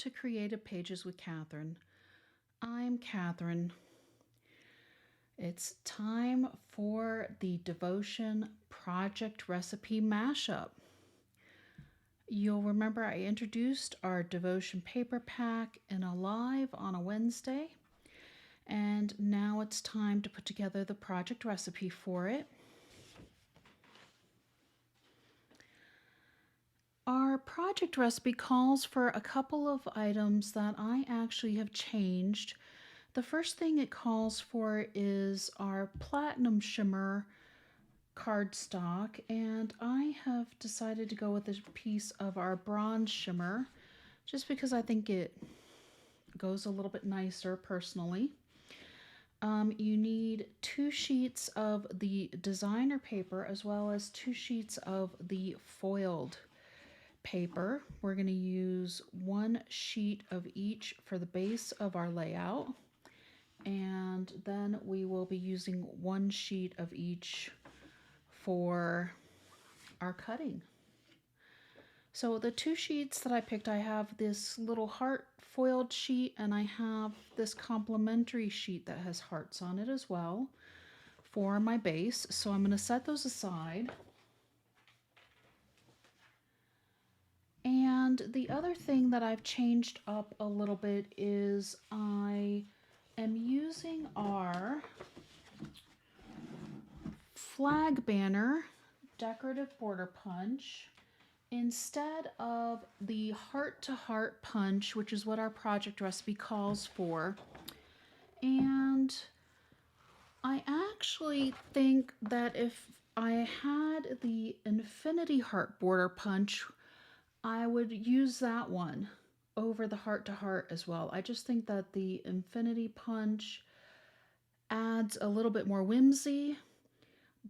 to Creative Pages with Catherine. I'm Catherine. It's time for the devotion project recipe mashup. You'll remember I introduced our devotion paper pack in a live on a Wednesday, and now it's time to put together the project recipe for it. Our project recipe calls for a couple of items that I actually have changed. The first thing it calls for is our platinum shimmer cardstock, and I have decided to go with a piece of our bronze shimmer just because I think it goes a little bit nicer personally. You need 2 sheets of the designer paper as well as 2 sheets of the foiled paper. We're going to use 1 sheet of each for the base of our layout, and then we will be using 1 sheet of each for our cutting. So the 2 sheets that I picked, I have this little heart foiled sheet, and I have this complementary sheet that has hearts on it as well for my base. So I'm going to set those aside. And the other thing that I've changed up a little bit is I am using our flag banner decorative border punch instead of the heart-to-heart punch, which is what our project recipe calls for. And I actually think that if I had the infinity heart border punch, I would use that one over the heart-to-heart as well. I just think that the infinity punch adds a little bit more whimsy,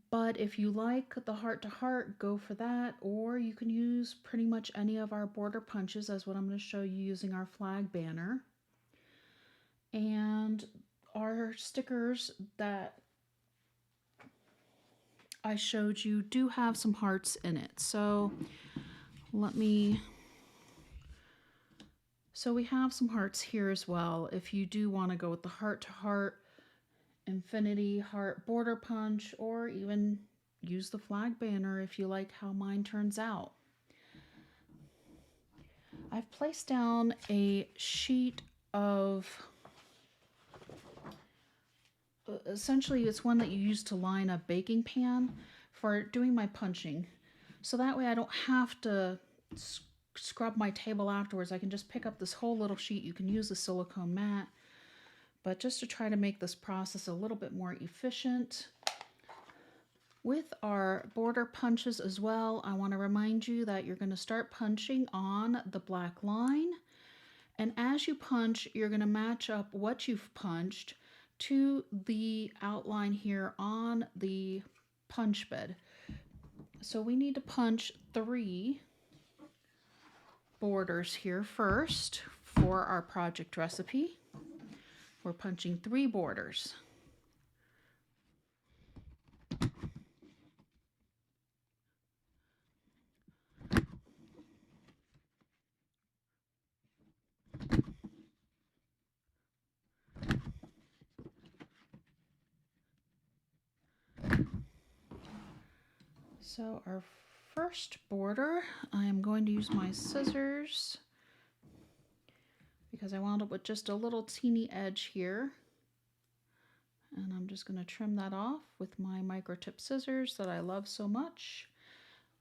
but if you like the heart-to-heart, go for that, or you can use pretty much any of our border punches as what I'm going to show you using our flag banner. And our stickers that I showed you do have some hearts in it. So we have some hearts here as well. If you do want to go with the heart-to-heart, infinity heart border punch, or even use the flag banner if you like how mine turns out. I've placed down a sheet of, essentially it's one that you use to line a baking pan for doing my punching. So that way I don't have to scrub my table afterwards. I can just pick up this whole little sheet. You can use a silicone mat, but just to try to make this process a little bit more efficient. With our border punches as well, I want to remind you that you're going to start punching on the black line, and as you punch, you're going to match up what you've punched to the outline here on the punch bed. So we need to punch 3 borders here first for our project recipe. We're punching 3 borders. So our first border, I am going to use my scissors because I wound up with just a little teeny edge here. And I'm just going to trim that off with my micro tip scissors that I love so much.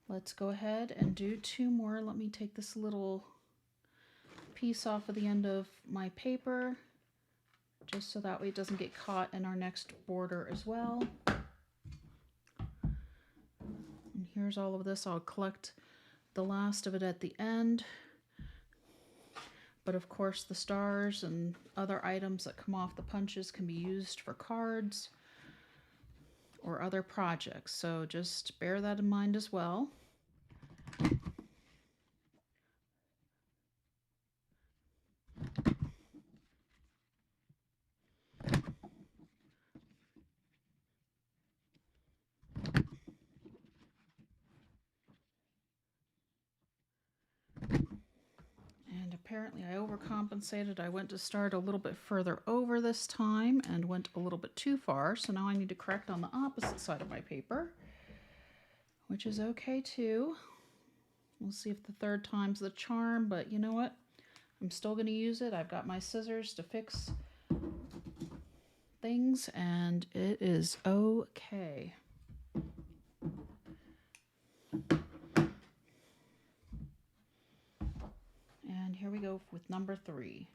Let's go ahead and do 2 more. Let me take this little piece off of the end of my paper, just so that way it doesn't get caught in our next border as well. And here's all of this. I'll collect the last of it at the end. But of course the stars and other items that come off the punches can be used for cards or other projects. So just bear that in mind as well. And apparently I overcompensated. I went to start a little bit further over this time and went a little bit too far. So now I need to correct on the opposite side of my paper, which is okay too. We'll see if the third time's the charm, but you know what? I'm still going to use it. I've got my scissors to fix things, and it is okay. And here we go with number 3.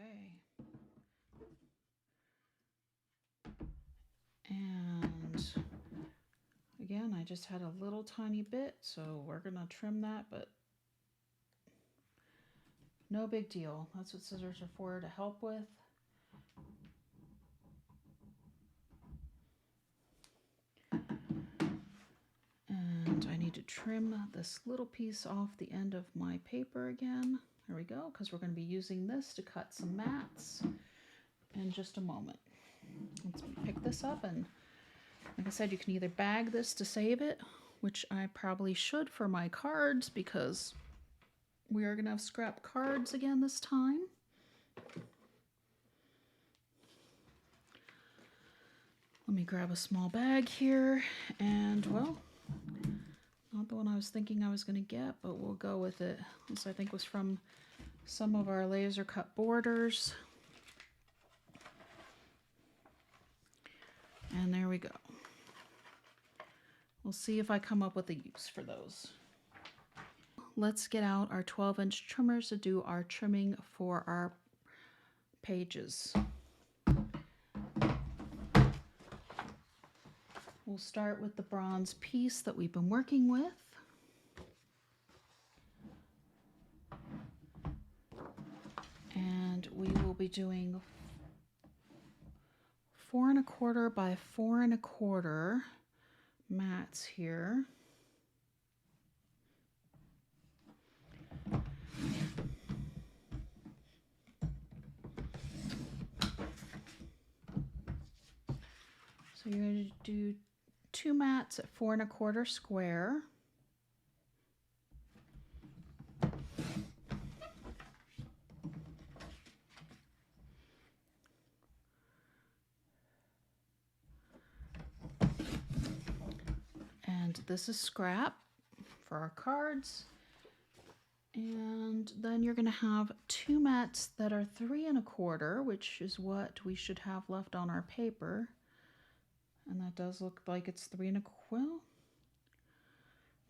Okay. And again, I just had a little tiny bit, so we're gonna trim that, but no big deal. That's what scissors are for, to help with. And I need to trim this little piece off the end of my paper again. There we go, because we're going to be using this to cut some mats in just a moment. Let's pick this up, and like I said, you can either bag this to save it, which I probably should for my cards because we are going to have scrap cards again this time. Let me grab a small bag here, and well, not the one I was thinking I was going to get, but we'll go with it. This I think was from some of our laser cut borders. And there we go. We'll see if I come up with a use for those. Let's get out our 12-inch trimmers to do our trimming for our pages. We'll start with the bronze piece that we've been working with. And we will be doing 4 1/4 by 4 1/4 mats here. So you're going to do 2 mats at 4 1/4 square. And this is scrap for our cards. And then you're going to have 2 mats that are 3 1/4, which is what we should have left on our paper. And that does look like it's 3 1/4. Well,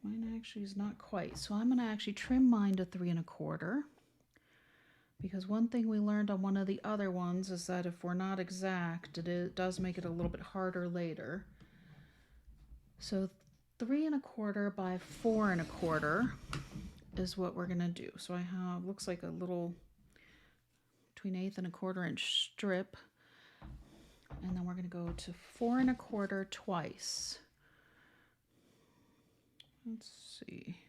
mine actually is not quite. So I'm going to actually trim mine to 3 1/4. Because one thing we learned on one of the other ones is that if we're not exact, it does make it a little bit harder later. So 3 1/4 by 4 1/4 is what we're going to do. So I have, looks like a little between 1/8 and 1/4 inch strip. And then we're going to go to 4 1/4 twice. Let's see.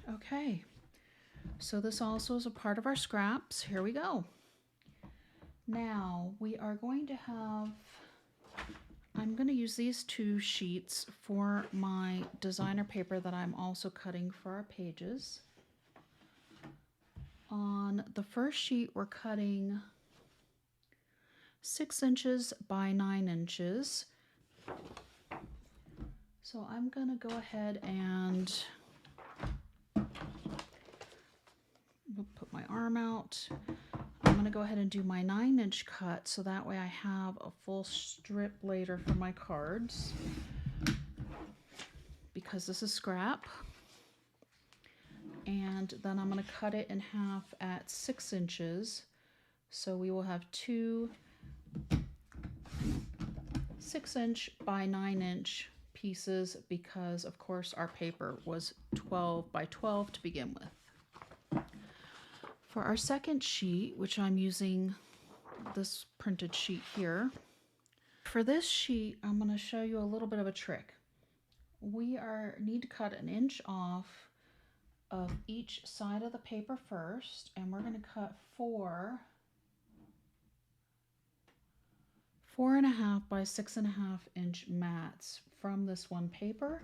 Okay, so this also is a part of our scraps. Here we go. Now we are going to have, I'm going to use these 2 sheets for my designer paper that I'm also cutting for our pages. On the first sheet, we're cutting 6 inches by 9 inches. So I'm going to go ahead and put my arm out. I'm going to go ahead and do my 9-inch cut so that way I have a full strip later for my cards. Because this is scrap. And then I'm going to cut it in half at 6 inches. So we will have 2 6-inch by 9-inch pieces because, of course, our paper was 12 by 12 to begin with. For our second sheet, which I'm using this printed sheet here, for this sheet, I'm going to show you a little bit of a trick. We need to cut an inch off of each side of the paper first, and we're going to cut 4.5 by 6.5 inch mats from this one paper.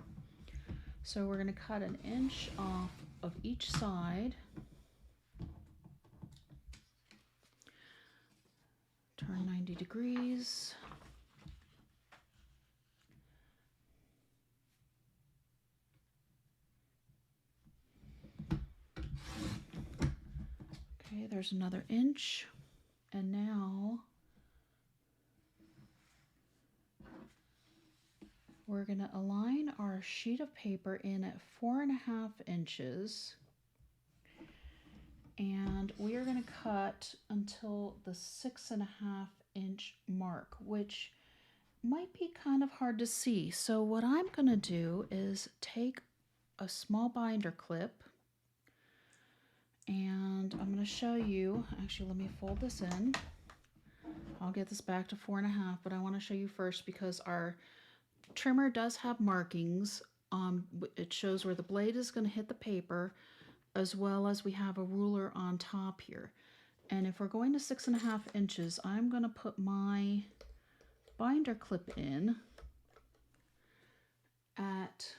So we're going to cut an inch off of each side. Turn 90 degrees. Okay, there's another inch. And now we're going to align our sheet of paper in at 4.5 inches. And we are going to cut until the 6.5 inch mark, which might be kind of hard to see. So what I'm going to do is take a small binder clip, and I'm going to show you, actually let me fold this in. I'll get this back to 4.5, but I want to show you first because our trimmer does have markings. It shows where the blade is going to hit the paper, as well as we have a ruler on top here. And if we're going to 6.5 inches, I'm going to put my binder clip in at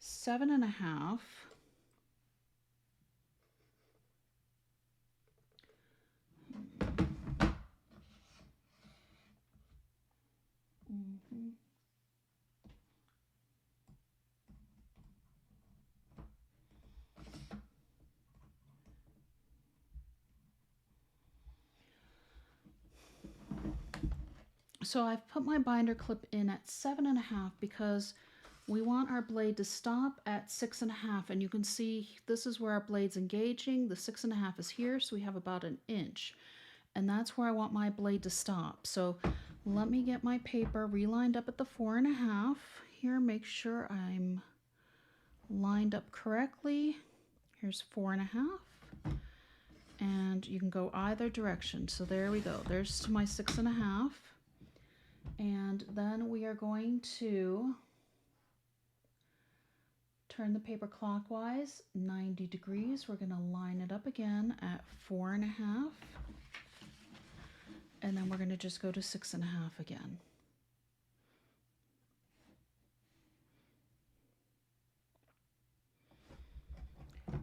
7.5. So I've put my binder clip in at 7.5 because we want our blade to stop at 6.5, and you can see this is where our blade's engaging. The 6.5 is here, so we have about an inch, and that's where I want my blade to stop. So let me get my paper relined up at the 4.5 here. Make sure I'm lined up correctly. Here's 4.5, and you can go either direction. So there we go. There's to my 6.5. And then we are going to turn the paper clockwise 90 degrees. We're going to line it up again at 4.5. And then we're going to just go to 6.5 again.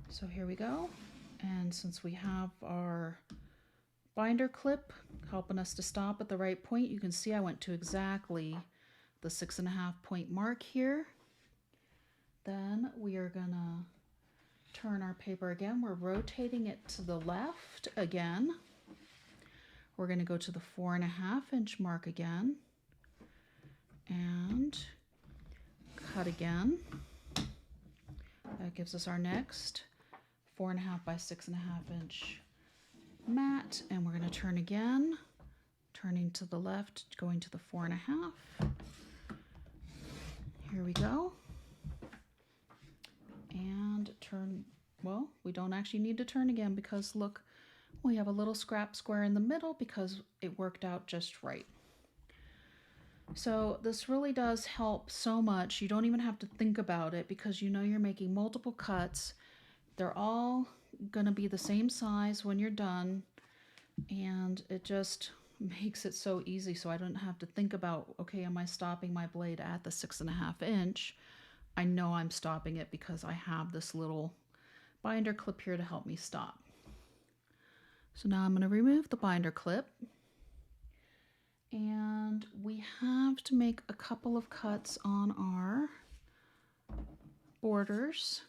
So here we go. And since we have our binder clip helping us to stop at the right point, you can see I went to exactly the 6.5 point mark here. Then we are gonna turn our paper again. We're rotating it to the left again. We're gonna go to the 4.5 inch mark again and cut again. That gives us our next 4.5 by 6.5 inch mat, and we're going to turn again, turning to the left, going to the 4.5. Here we go. And turn, well, we don't actually need to turn again because look, we have a little scrap square in the middle because it worked out just right. So this really does help so much. You don't even have to think about it because you know you're making multiple cuts. They're all going to be the same size when you're done, and it just makes it so easy. So I don't have to think about, okay, am I stopping my blade at the 6.5 inch? I know I'm stopping it because I have this little binder clip here to help me stop. So now I'm going to remove the binder clip, and we have to make a couple of cuts on our borders,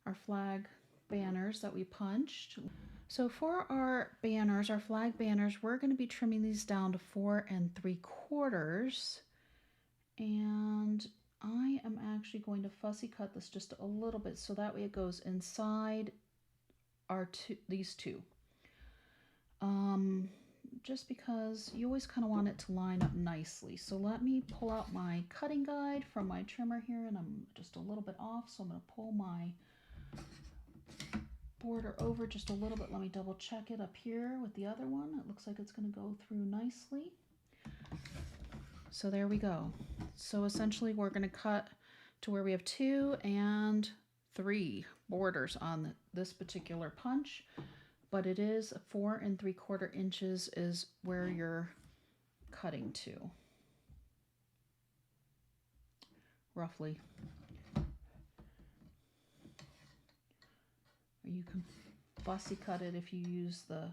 our flag banners that we punched. So for our banners, our flag banners, we're going to be trimming these down to 4 3/4. And I am actually going to fussy cut this just a little bit so that way it goes inside our these two. Just because you always kind of want it to line up nicely. So let me pull out my cutting guide from my trimmer here, and I'm just a little bit off, so I'm going to pull my border over just a little bit. Let me double check it up here with the other one. It looks like it's going to go through nicely. So there we go. So essentially we're going to cut to where we have 2 and 3 borders on this particular punch, but it is 4 3/4 inches is where you're cutting to, roughly. You can fussy cut it if you use the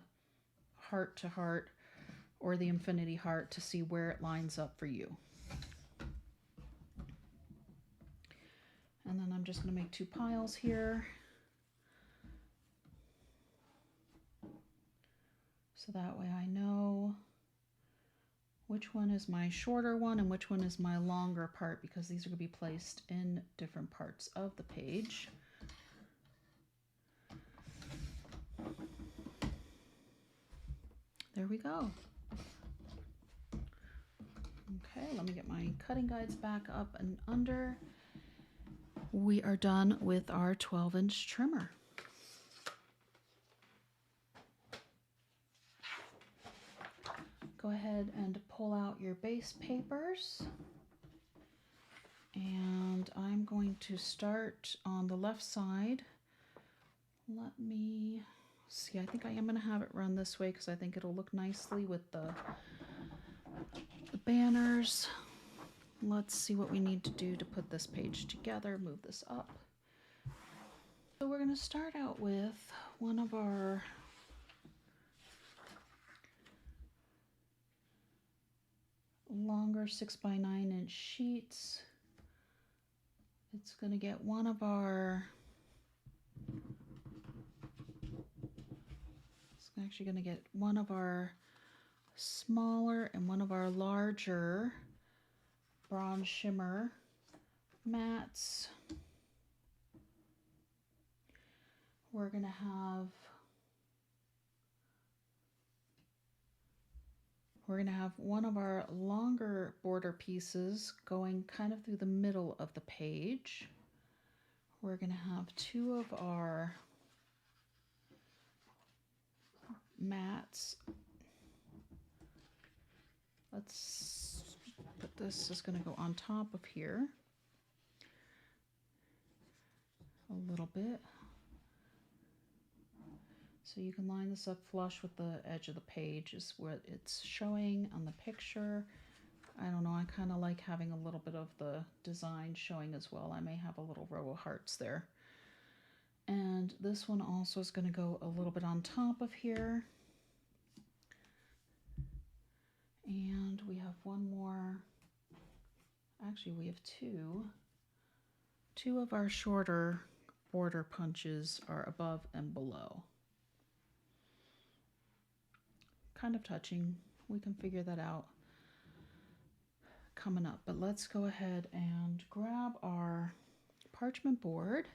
heart to heart or the infinity heart to see where it lines up for you. And then I'm just going to make 2 piles here. So that way I know which one is my shorter one and which one is my longer part, because these are going to be placed in different parts of the page. There we go. Okay, let me get my cutting guides back up and under. We are done with our 12-inch trimmer. Go ahead and pull out your base papers. And I'm going to start on the left side. Let me see, I think I am going to have it run this way because I think it'll look nicely with the banners. Let's see what we need to do to put this page together. Move this up. So we're going to start out with one of our longer 6x9 sheets. It's going to get one of our, it's actually going to get one of our smaller and one of our larger bronze shimmer mats. We're going to have one of our longer border pieces going kind of through the middle of the page. We're going to have 2 of our mats. Let's put this is going to go on top of here a little bit. So you can line this up flush with the edge of the page is what it's showing on the picture. I don't know, I kind of like having a little bit of the design showing as well. I may have a little row of hearts there. And this one also is going to go a little bit on top of here. And we have one more, actually we have 2. 2 of our shorter border punches are above and below. Kind of touching. We can figure that out coming up. But let's go ahead and grab our parchment board.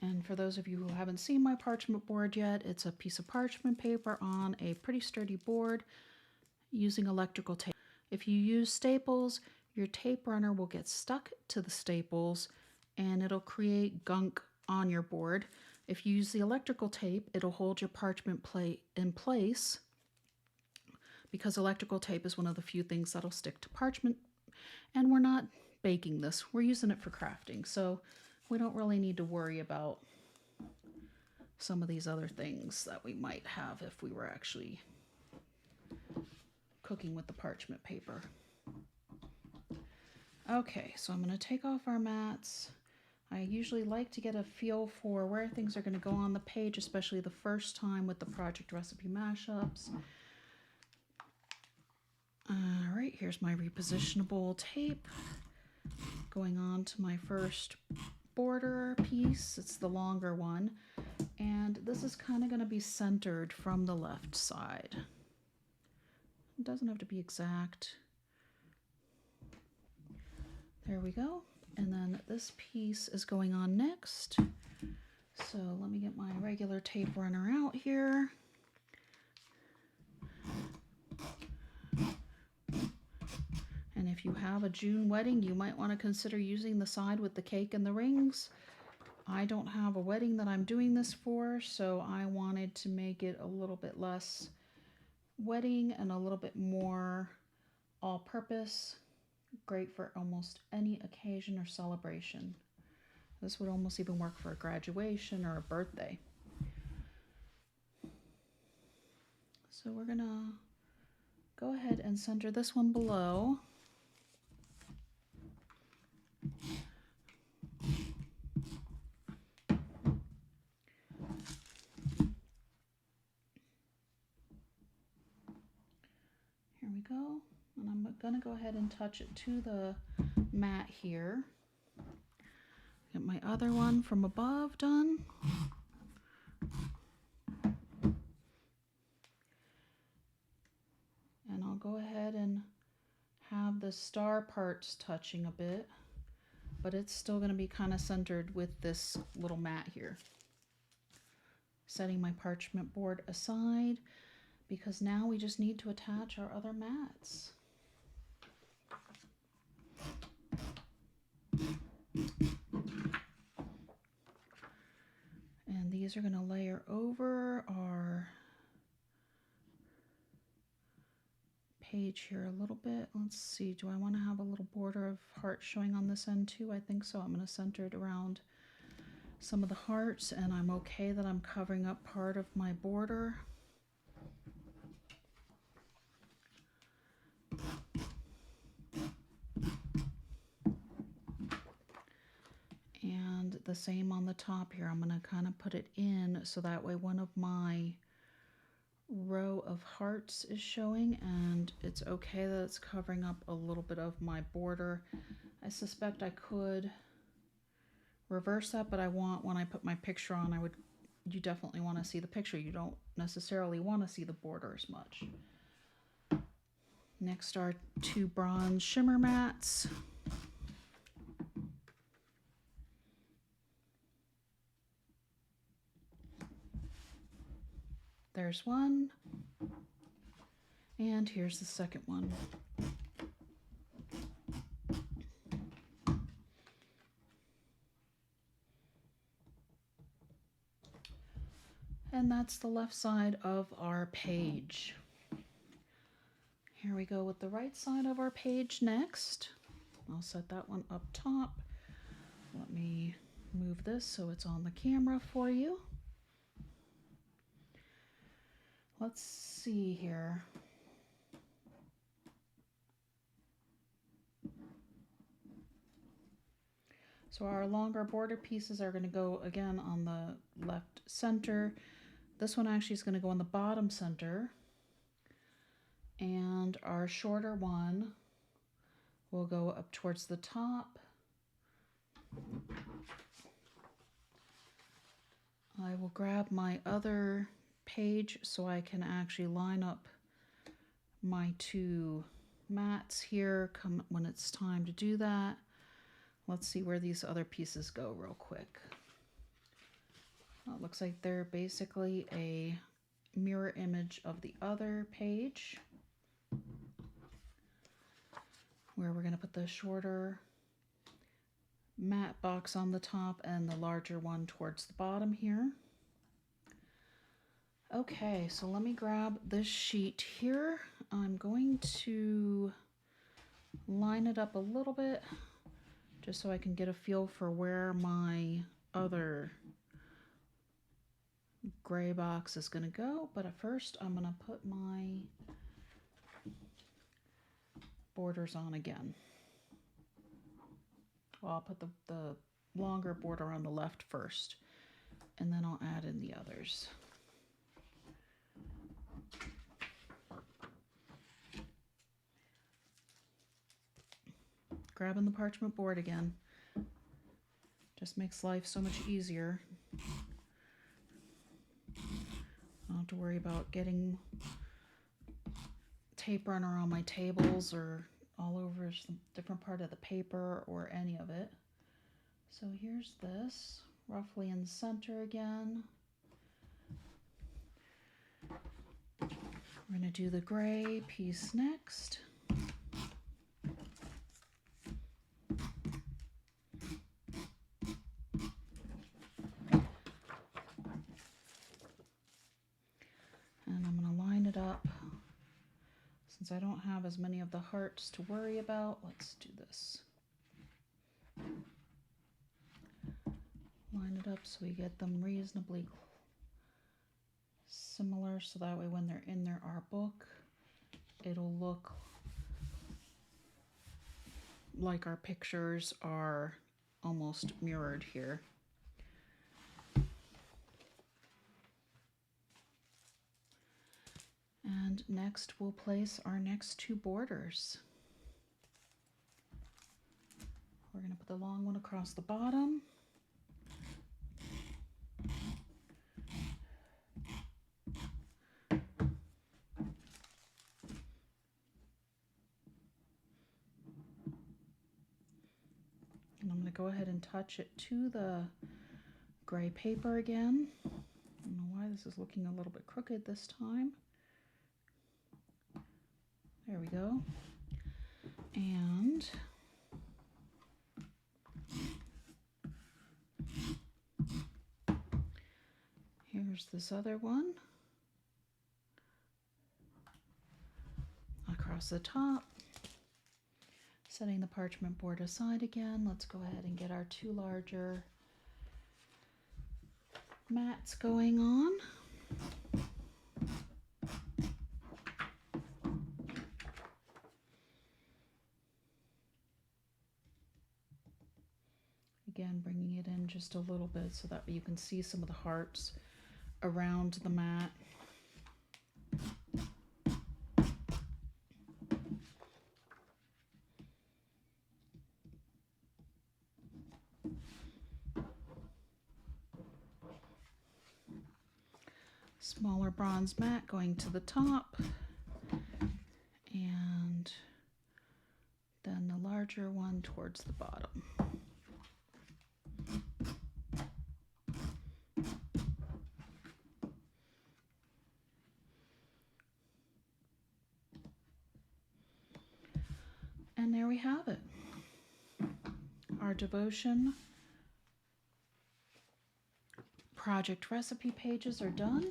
And for those of you who haven't seen my parchment board yet, it's a piece of parchment paper on a pretty sturdy board using electrical tape. If you use staples, your tape runner will get stuck to the staples and it'll create gunk on your board. If you use the electrical tape, it'll hold your parchment plate in place, because electrical tape is one of the few things that'll stick to parchment. And we're not baking this, we're using it for crafting, so we don't really need to worry about some of these other things that we might have if we were actually cooking with the parchment paper. Okay, so I'm going to take off our mats. I usually like to get a feel for where things are going to go on the page, especially the first time with the project recipe mashups. All right, here's my repositionable tape going on to my first border piece. It's the longer one, and this is kind of going to be centered from the left side. It doesn't have to be exact. There we go. And then this piece is going on next. So let me get my regular tape runner out here. And if if you have a June wedding, you might want to consider using the side with the cake and the rings. I don't have a wedding that I'm doing this for, so I wanted to make it a little bit less wedding and a little bit more all-purpose. Great for almost any occasion or celebration. This would almost even work for a graduation or a birthday. So we're gonna go ahead and center this one below. Here we go. And I'm gonna go ahead and touch it to the mat here. Get my other one from above done. And I'll go ahead and have the star parts touching a bit, but it's still going to be kind of centered with this little mat here. Setting my parchment board aside because now we just need to attach our other mats. And these are going to layer over our page here a little bit. Let's see, do I want to have a little border of hearts showing on this end too? I think so. I'm going to center it around some of the hearts, and I'm okay that I'm covering up part of my border. And the same on the top here. I'm going to kind of put it in so that way one of my row of hearts is showing, and it's okay that it's covering up a little bit of my border. I suspect I could reverse that, but I want, when I put my picture on, you definitely want to see the picture. You don't necessarily want to see the border as much. Next are 2 bronze shimmer mats. There's one, and here's the second one. And that's the left side of our page. Here we go with the right side of our page next. I'll set that one up top. Let me move this so it's on the camera for you. Let's see here. So our longer border pieces are going to go again on the left center. This one actually is going to go on the bottom center. And our shorter one will go up towards the top. I will grab my other page so I can actually line up my 2 mats here when it's time to do that. Let's see where these other pieces go real quick. Well, it looks like they're basically a mirror image of the other page, where we're going to put the shorter mat box on the top and the larger one towards the bottom here. Okay, so let me grab this sheet here. I'm going to line it up a little bit just so I can get a feel for where my other gray box is going to go. But at first, I'm going to put my borders on again. Well, I'll put the longer border on the left first, and then I'll add in the others. Grabbing the parchment board again. Just makes life so much easier. I don't have to worry about getting tape runner on my tables or all over some different part of the paper or any of it. So here's this, roughly in the center again. We're going to do the gray piece next. Since I don't have as many of the hearts to worry about, let's do this. Line it up so we get them reasonably similar, so that way when they're in our book, it'll look like our pictures are almost mirrored here. And next we'll place our next two borders. We're going to put the long one across the bottom. And I'm going to go ahead and touch it to the gray paper again. I don't know why this is looking a little bit crooked this time. There we go. And here's this other one across the top. Setting the parchment board aside again, let's go ahead and get our two larger mats going on. Again, bringing it in just a little bit so that you can see some of the hearts around the mat. Smaller bronze mat going to the top, and then the larger one towards the bottom. And there we have it. Our devotion project recipe pages are done.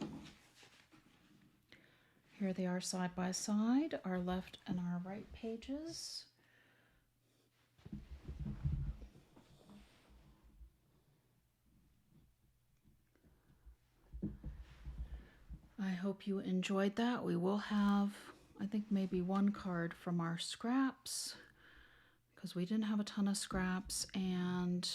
Here they are side by side, our left and our right pages. I hope you enjoyed that. We will have, I think, maybe one card from our scraps, because we didn't have a ton of scraps, and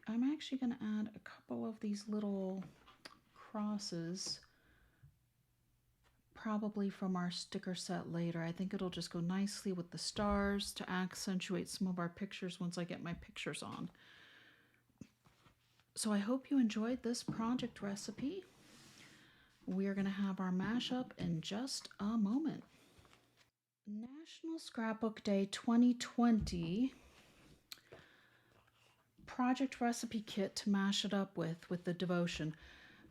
I'm actually going to add a couple of these little crosses, probably from our sticker set later. I think it'll just go nicely with the stars to accentuate some of our pictures once I get my pictures on. So I hope you enjoyed this project recipe. We're going to have our mashup in just a moment. National Scrapbook Day 2020 project recipe kit to mash it up with the devotion.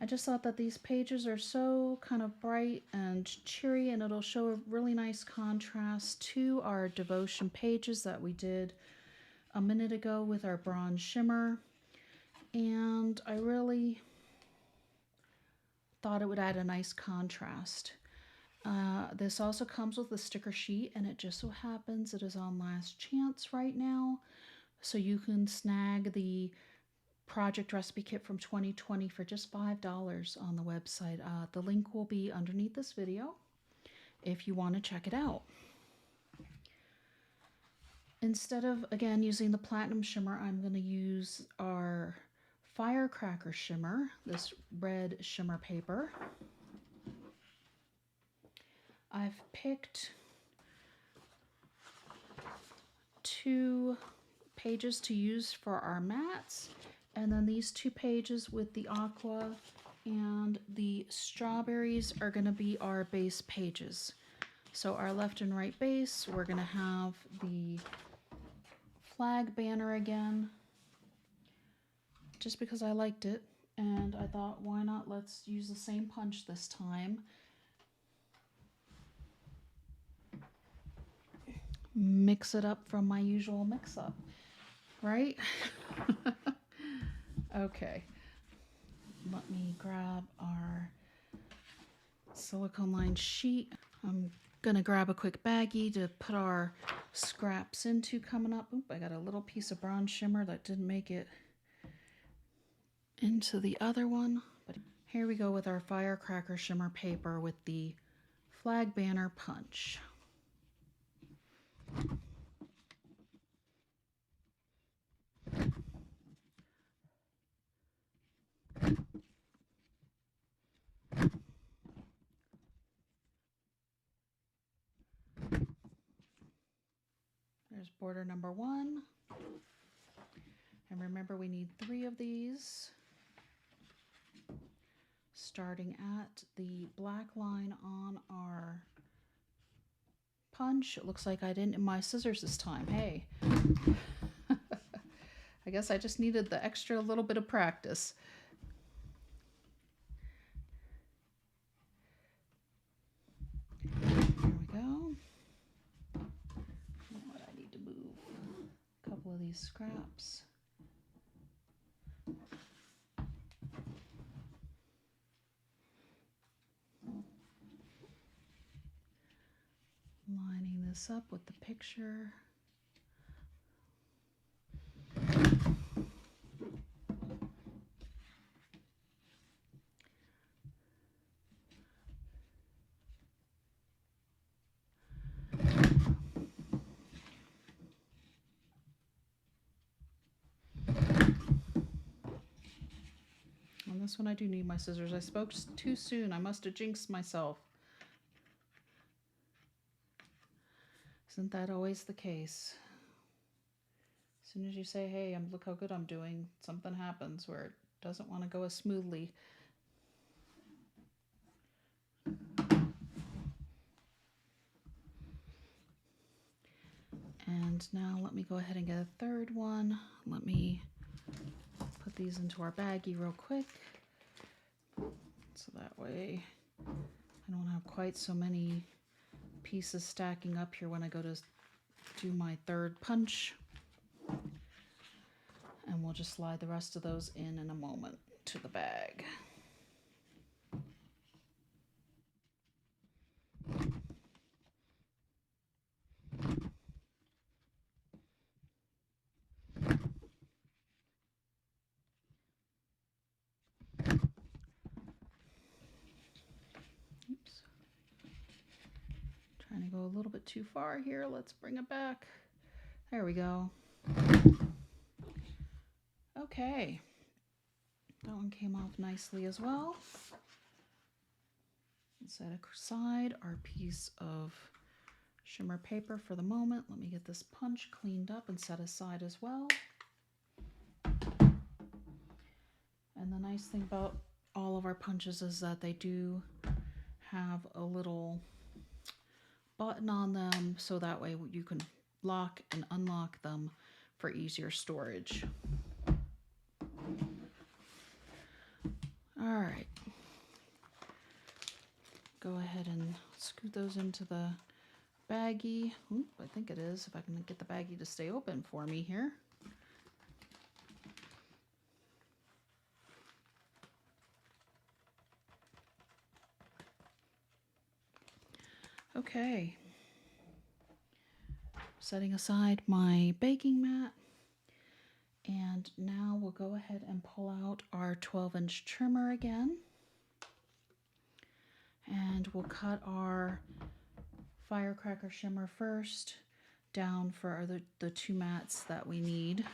I just thought that these pages are so kind of bright and cheery, and it'll show a really nice contrast to our devotion pages that we did a minute ago with our bronze shimmer. And I really thought it would add a nice contrast. This also comes with a sticker sheet, and it just so happens it is on last chance right now. So you can snag the project recipe kit from 2020 for just $5 on the website. The link will be underneath this video if you want to check it out. Instead of, again, using the platinum shimmer, I'm going to use our firecracker shimmer, this red shimmer paper. I've picked 2 pages to use for our mats, and then these 2 pages with the aqua and the strawberries are going to be our base pages. So our left and right base, we're going to have the flag banner again, just because I liked it, and I thought, why not, let's use the same punch this time. Mix it up from my usual mix-up, right? Okay. let me grab our silicone lined sheet. I'm gonna grab a quick baggie to put our scraps into coming up. Oop, I got a little piece of bronze shimmer that didn't make it into the other one. But here we go with our firecracker shimmer paper with the flag banner punch. There's border number 1. And remember, we need 3 of these, starting at the black line on our punch. It looks like I didn't my scissors this time. Hey. I guess I just needed the extra little bit of practice. There we go. What I need to move a couple of these scraps. Lining this up with the picture. On this one I do need my scissors. I spoke too soon. I must have jinxed myself. Isn't that always the case? As soon as you say, hey, look how good I'm doing, something happens where it doesn't want to go as smoothly. And now let me go ahead and get a third one. Let me put these into our baggie real quick. So that way I don't have quite so many pieces stacking up here when I go to do my third punch. And we'll just slide the rest of those in a moment to the bag. Oops. Trying to go a little bit too far here. Let's bring it back. There we go. Okay. That one came off nicely as well. Set aside our piece of shimmer paper for the moment. Let me get this punch cleaned up and set aside as well. And the nice thing about all of our punches is that they do have a little button on them, so that way you can lock and unlock them for easier storage. All right. Go ahead and scoot those into the baggie. Oop, I think it is, if I can get the baggie to stay open for me here. Okay. Setting aside my baking mat. And now we'll go ahead and pull out our 12-inch trimmer again. And we'll cut our firecracker shimmer first down for the 2 mats that we need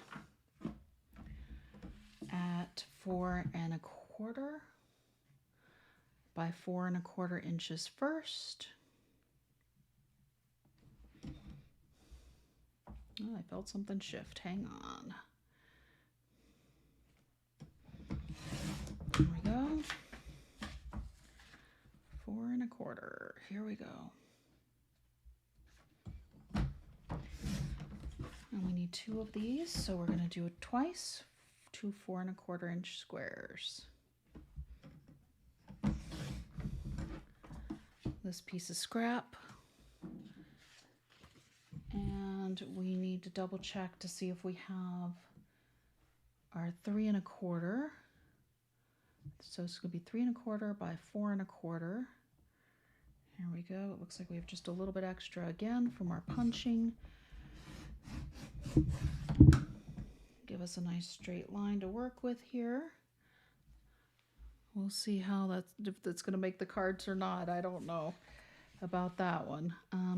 at 4 1/4 by 4 1/4 inches first. Oh, I felt something shift. Hang on. There we go. 4 1/4. Here we go. And we need 2 of these, so we're going to do it twice. 2 4 1/4 inch squares. This piece of scrap. And we need to double check to see if we have our 3 1/4 So it's going to be 3 1/4 by 4 1/4. Here we go. It looks like we have just a little bit extra again from our punching. Give us a nice straight line to work with here. We'll see how if that's going to make the cards or not. I don't know about that one.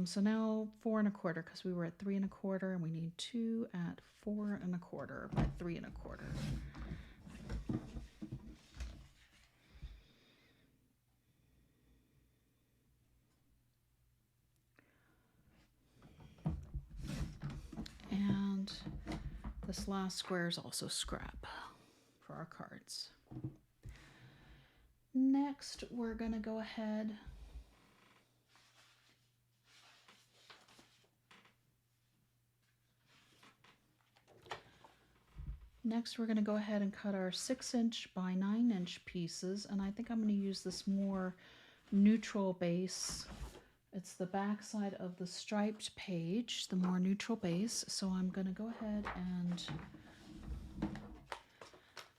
So now 4 1/4, because we were at 3 1/4, and we need 2 at 4 1/4 by 3 1/4. And this last square is also scrap for our cards. Next, we're going to go ahead and cut our 6" by 9" pieces, and I think I'm going to use this more neutral base. It's the back side of the striped page, the more neutral base, so I'm going to go ahead and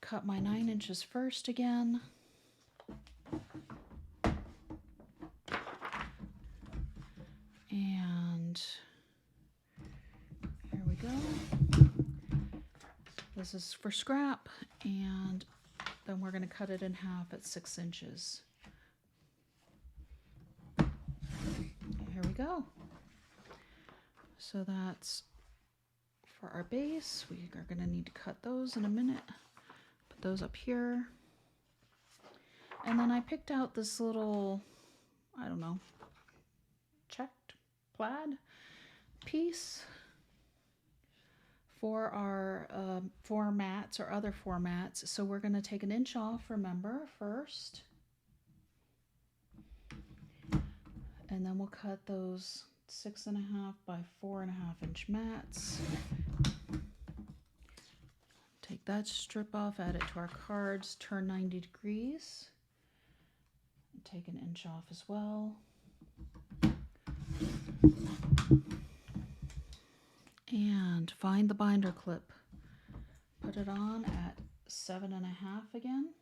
cut my 9" first again. And here we go. This is for scrap, and then we're going to cut it in half at 6 inches. Here we go. So that's for our base. We are going to need to cut those in a minute. Put those up here. And then I picked out this little, I don't know, checked plaid piece for our formats or other formats. So we're going to take 1 inch off, remember, first. And then we'll cut those 6 1/2 by 4 1/2 inch mats. Take that strip off, add it to our cards, turn 90 degrees. And take 1 inch off as well. And find the binder clip. Put it on at 7 1/2 again.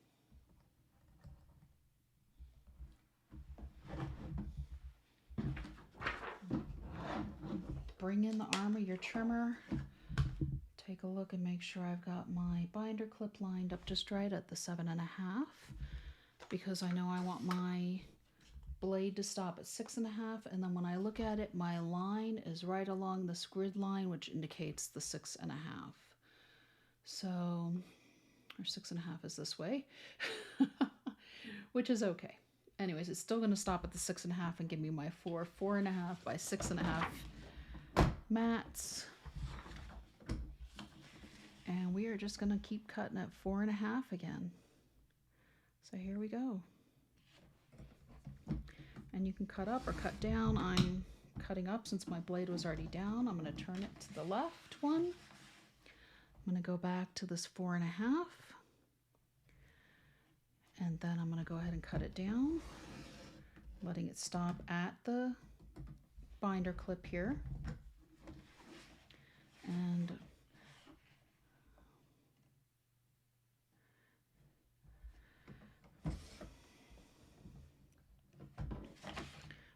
Bring in the arm of your trimmer. Take a look and make sure I've got my binder clip lined up just right at the 7 1/2, because I know I want my blade to stop at 6 1/2, and then when I look at it, my line is right along this grid line, which indicates the 6 1/2. So, or 6 1/2 is this way, which is okay. Anyways, it's still going to stop at the 6 1/2 and give me my 4 1/2 by 6 1/2 mats. And we are just going to keep cutting at 4 1/2 again. So here we go. And you can cut up or cut down. I'm cutting up since my blade was already down. I'm going to turn it to the left one. I'm going to go back to this 4 1/2. And then I'm going to go ahead and cut it down, letting it stop at the binder clip here. And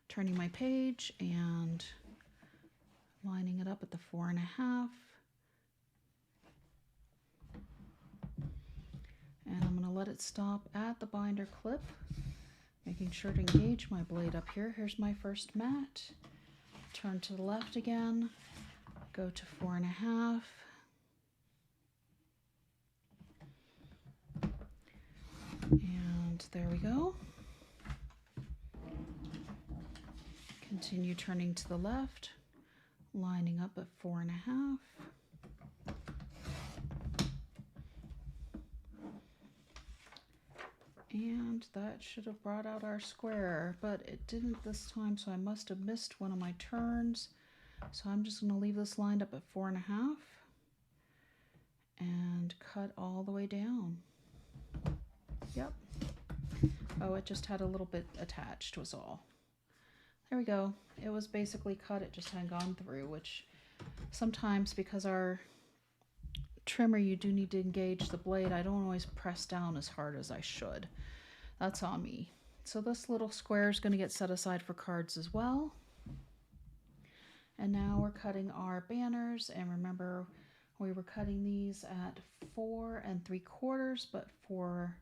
turning my page and lining it up at the 4 1/2. And I'm going to let it stop at the binder clip, making sure to engage my blade up here. Here's my first mat. Turn to the left again, go to 4 1/2. And there we go. Continue turning to the left, lining up at 4 1/2. And that should have brought out our square, but it didn't this time, so I must have missed one of my turns. So I'm just going to leave this lined up at 4 1/2 and cut all the way down. Yep. Oh, it just had a little bit attached was all. There we go. It was basically cut, it just hadn't gone through, which sometimes, because our trimmer, you do need to engage the blade. I don't always press down as hard as I should. That's on me. So this little square is going to get set aside for cards as well. And now we're cutting our banners, and remember we were cutting these at 4 3/4, but for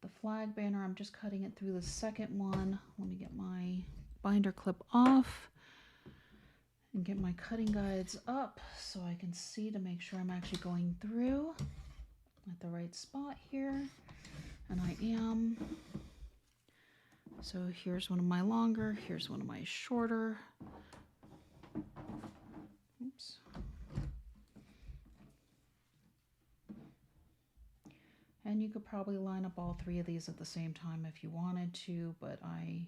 the flag banner I'm just cutting it through the second one. Let me get my binder clip off and get my cutting guides up so I can see to make sure I'm actually going through at the right spot here, and I am. So here's one of my longer, here's one of my shorter. Oops. And you could probably line up all 3 of these at the same time if you wanted to, but I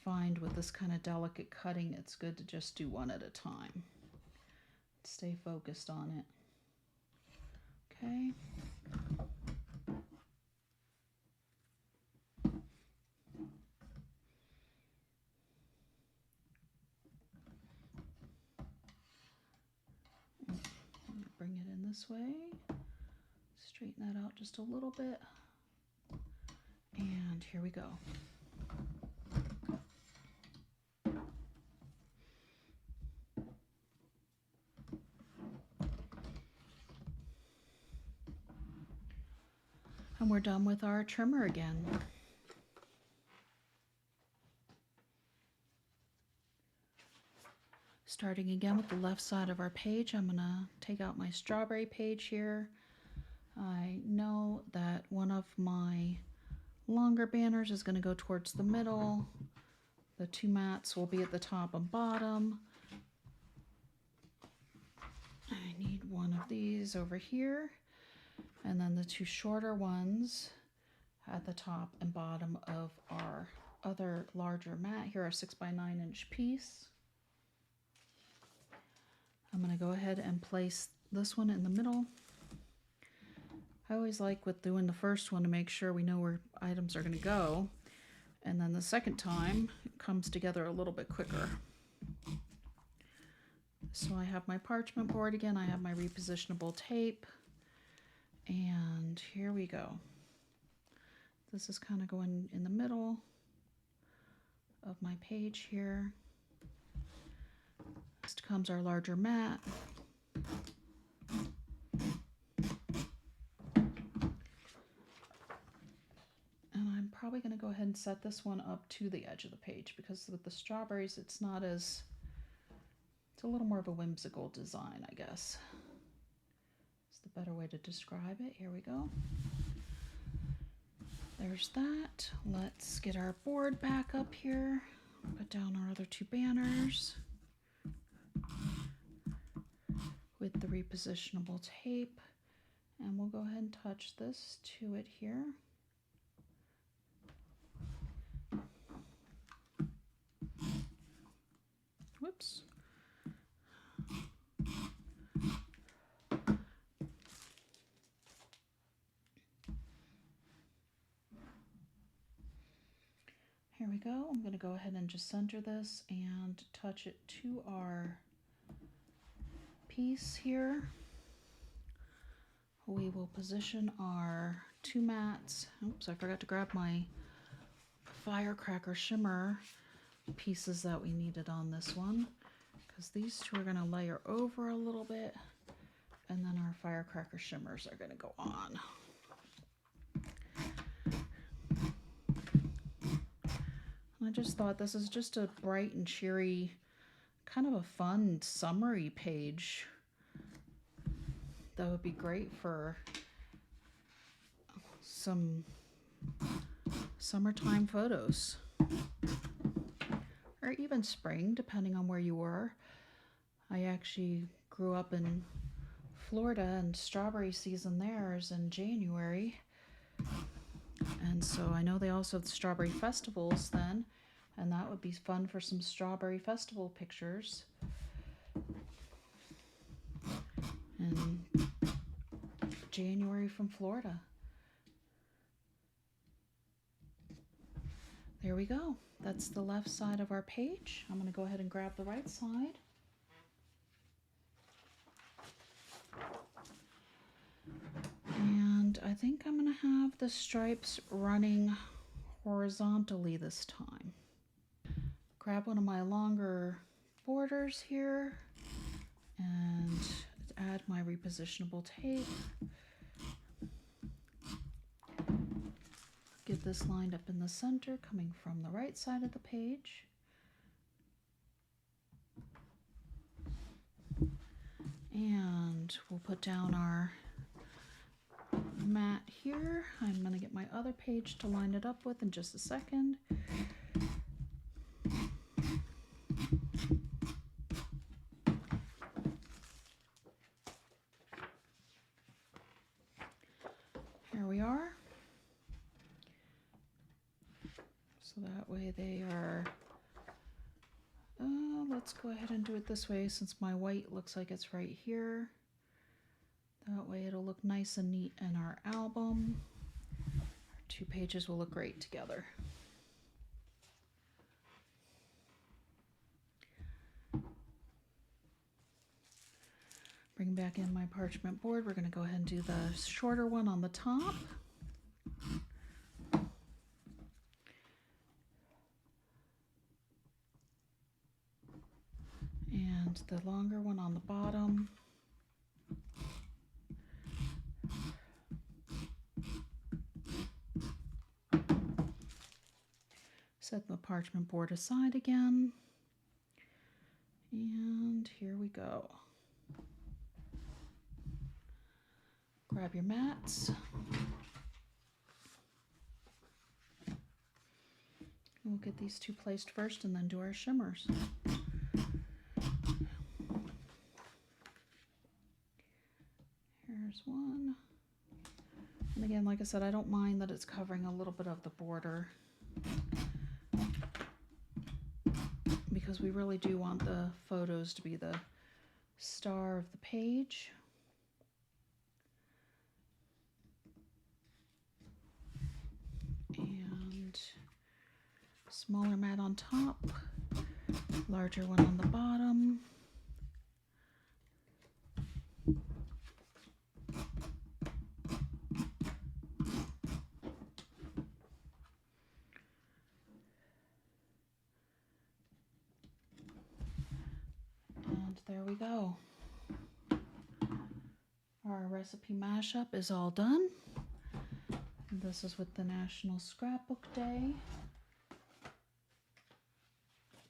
find with this kind of delicate cutting, it's good to just do one at a time. Stay focused on it. Okay. Bring it in this way. Straighten that out just a little bit. And here we go. And we're done with our trimmer again. Starting again with the left side of our page, I'm gonna take out my strawberry page here. I know that one of my longer banners is gonna go towards the middle. The 2 mats will be at the top and bottom. I need one of these over here. And then the 2 shorter ones at the top and bottom of our other larger mat. Here, our 6 by 9 inch piece. I'm going to go ahead and place this one in the middle. I always like with doing the first one to make sure we know where items are going to go. And then the second time, it comes together a little bit quicker. So I have my parchment board again. I have my repositionable tape. And here we go. This is kind of going in the middle of my page here. Next comes our larger mat. And I'm probably going to go ahead and set this one up to the edge of the page because with the strawberries, it's not as, it's a little more of a whimsical design, I guess. The better way to describe it. Here we go. There's that. Let's get our board back up here. Put down our other 2 banners with the repositionable tape. And we'll go ahead and touch this to it here. Whoops. Here we go. I'm going to go ahead and just center this and touch it to our piece here. We will position our 2 mats. Oops, I forgot to grab my firecracker shimmer pieces that we needed on this one, because these 2 are going to layer over a little bit, and then our firecracker shimmers are going to go on. I just thought this is just a bright and cheery, kind of a fun, summery page that would be great for some summertime photos. Or even spring, depending on where you were. I actually grew up in Florida, and strawberry season there is in January. And so I know they also have strawberry festivals then, and that would be fun for some strawberry festival pictures. In January from Florida. There we go. That's the left side of our page. I'm going to go ahead and grab the right side. I think I'm going to have the stripes running horizontally this time. Grab one of my longer borders here and add my repositionable tape. Get this lined up in the center, coming from the right side of the page. And we'll put down our mat here. I'm going to get my other page to line it up with in just a second. Here we are. So that way they are, let's go ahead and do it this way since my white looks like it's right here. That way it'll look nice and neat in our album. Our two pages will look great together. Bring back in my parchment board. We're going to go ahead and do the shorter one on the top. And the longer one on the bottom. Set the parchment board aside again. And here we go. Grab your mats. We'll get these two placed first and then do our shimmers. Here's one. And again, like I said, I don't mind that it's covering a little bit of the border, because we really do want the photos to be the star of the page. And smaller mat on top, larger one on the bottom. And there we go. Our recipe mashup is all done. And this is with the National Scrapbook Day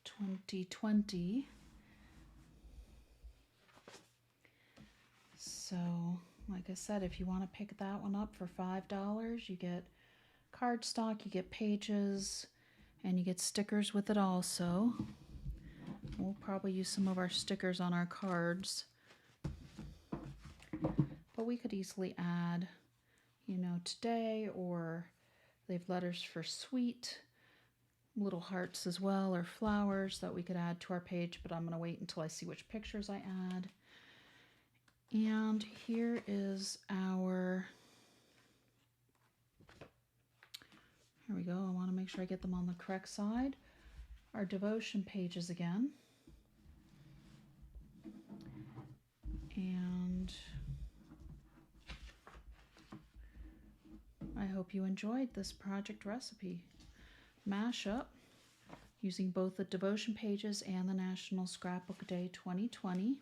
2020. So, like I said, if you want to pick that one up for $5, you get cardstock, you get pages, and you get stickers with it also. We'll probably use some of our stickers on our cards. But we could easily add, you know, today, or they have letters for sweet, little hearts as well, or flowers that we could add to our page, but I'm going to wait until I see which pictures I add. And here is our, here we go, I want to make sure I get them on the correct side. Our devotion pages again. And I hope you enjoyed this project recipe mashup using both the devotion pages and the National Scrapbook Day 2020.